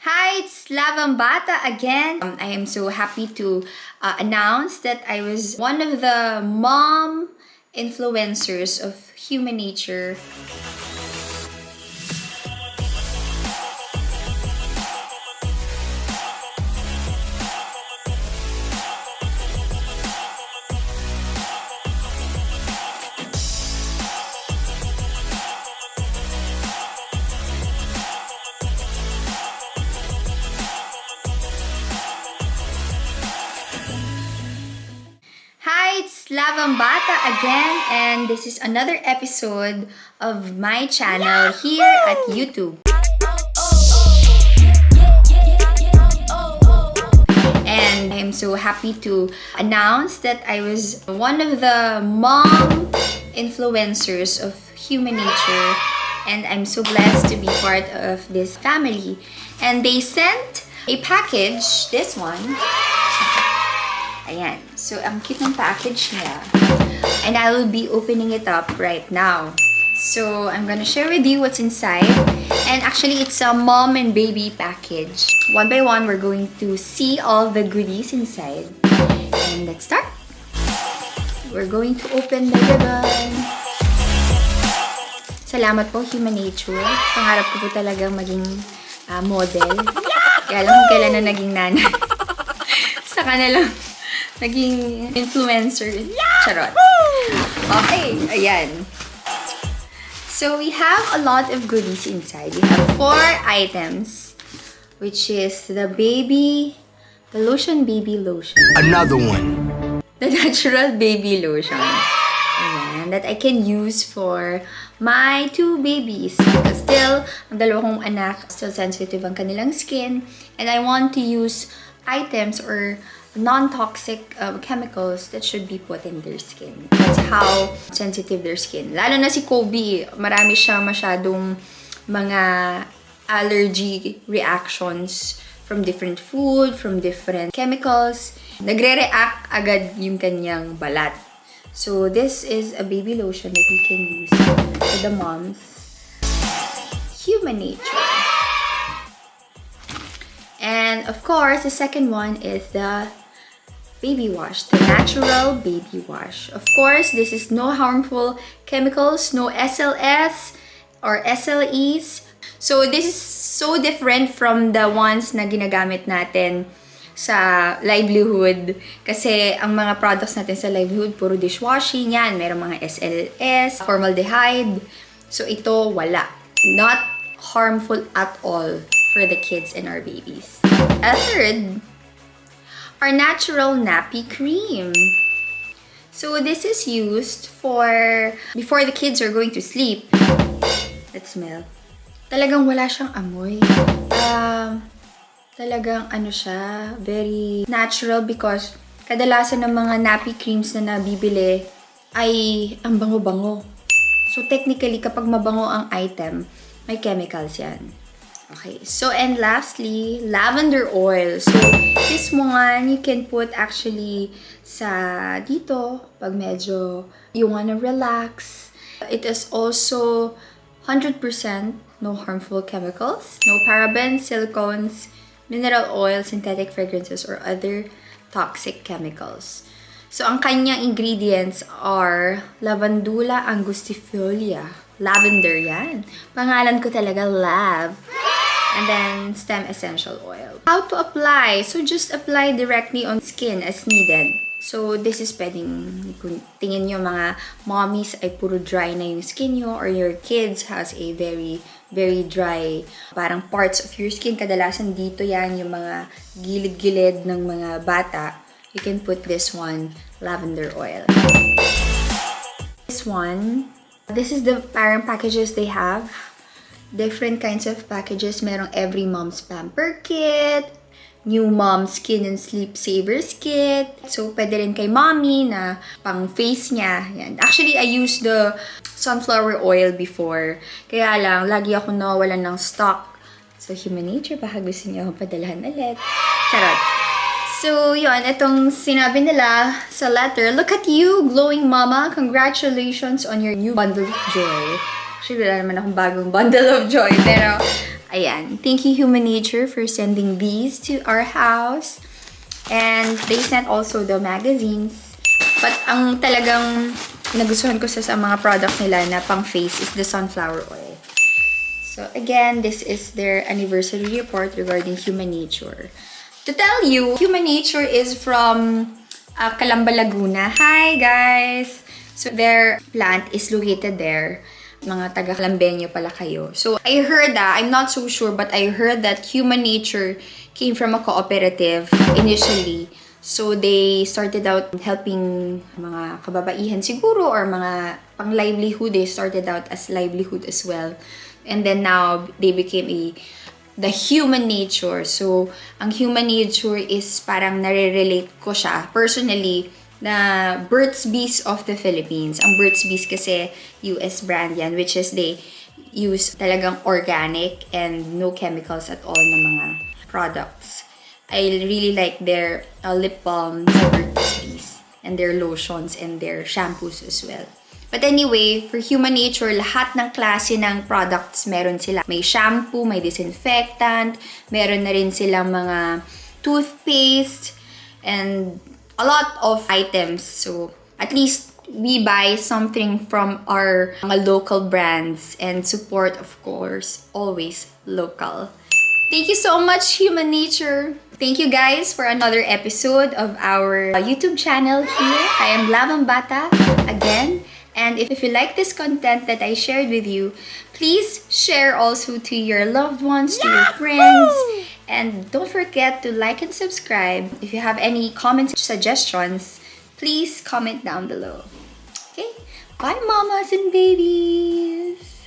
Hi, it's Lavambata again. I am so happy to announce that I was one of the mom influencers of Human Nature. Hi, it's Lavambata again, and this is another episode of my channel here at YouTube. And I'm so happy to announce that I was one of the mom influencers of Human Nature, and I'm so blessed to be part of this family. And they sent a package, this one. Ayan. So, ang cute ng package niya. And I will be opening it up right now. So, I'm gonna share with you what's inside. And actually, it's a mom and baby package. One by one, we're going to see all the goodies inside. And let's start. We're going to open the ribbon. Salamat po, Human Nature. Pangarap ko po talagang maging model. Kaya lang kung kailan na naging nanay. Saka na lang naging influencer. Charot. Okay, ayan. So, we have a lot of goodies inside. We have 4 items, which is the lotion baby lotion. Another one. The natural baby lotion. Ayan, that I can use for my 2 babies. Because still, ang dalawa kong anak, still sensitive ang kanilang skin. And I want to use items or non-toxic chemicals that should be put in their skin. That's how sensitive their skin. Lalo na si Kobe, marami siya masyadong mga allergy reactions from different food, from different chemicals. Nagre-react agad yung kanyang balat. So, this is a baby lotion that we can use for the moms. Human Nature. And of course, the second one is the baby wash, the natural baby wash. Of course, this is no harmful chemicals, no SLS or SLEs. So this is so different from the ones na ginagamit natin sa livelihood. Kasi ang mga products natin sa livelihood, puro dishwashing yan. Merong mga SLS, formaldehyde. So ito, wala. Not harmful at all for the kids and our babies. A third, our natural nappy cream. So this is used for before the kids are going to sleep. Let's smell. Talagang wala siyang amoy. Talagang ano siya, very natural because kadalasan ng mga nappy creams na nabibili ay ang bango-bango. So technically, kapag mabango ang item, may chemicals yan. Okay, so and lastly, lavender oil. So, this one, you can put actually sa dito, pag medyo you wanna relax. It is also 100% no harmful chemicals, no parabens, silicones, mineral oil, synthetic fragrances, or other toxic chemicals. So, ang kanyang ingredients are lavandula angustifolia. Lavender yan. Pangalan ko talaga, Lav. And then, stem essential oil. How to apply? So, just apply directly on skin as needed. So, this is pwedeng, kung tingin nyo mga mommies ay puro dry na yung skin nyo or your kids has a very, very dry parang parts of your skin. Kadalasan dito yan yung mga gilid-gilid ng mga bata. You can put this one, lavender oil. This one, this is the parang packages they have. Different kinds of packages. Merong Every Mom's Pamper Kit, New Mom Skin and Sleep Savers Kit. So, pwede rin kay mommy na pang face niya. Yan. Actually, I used the sunflower oil before. Kaya lang, lagi ako nawawalan ng stock. So, Human Nature, baka gusto niyo akong padalahan ulit. Charot. So, yun. Itong sinabi nila sa letter, look at you, glowing mama. Congratulations on your new bundle of joy. Actually, wala naman akong bagong bundle of joy. Pero, Ayan. Thank you, Human Nature, for sending these to our house. And they sent also the magazines. But ang talagang nagustuhan ko sa mga product nila na pang face is the sunflower oil. So again, this is their anniversary report regarding Human Nature. To tell you, Human Nature is from Calamba, Laguna. Hi guys! So their plant is located there. Mga taga-Calambeño pala kayo. So I heard that, I'm not so sure, but I heard that Human Nature came from a cooperative initially. So they started out helping mga kababaihan siguro or mga pang-livelihood. They started out as livelihood as well. And then now they became the Human Nature. So ang Human Nature is parang nare-relate ko siya personally na Burt's Bees of the Philippines. Ang Burt's Bees kasi US brand yan, which is they use talagang organic and no chemicals at all na mga products. I really like their lip balm, Burt's Bees, and their lotions and their shampoos as well. But anyway, for Human Nature, lahat ng klase ng products meron sila. May shampoo, may disinfectant, meron na rin silang mga toothpaste, and a lot of items. So, at least we buy something from our mga local brands and support, of course, always local. Thank you so much, Human Nature. Thank you guys for another episode of our YouTube channel here. I am Lavang Bata again. And if you like this content that I shared with you, please share also to your loved ones, to your friends. And don't forget to like and subscribe. If you have any comments, suggestions, please comment down below. Okay? Bye, mamas and babies!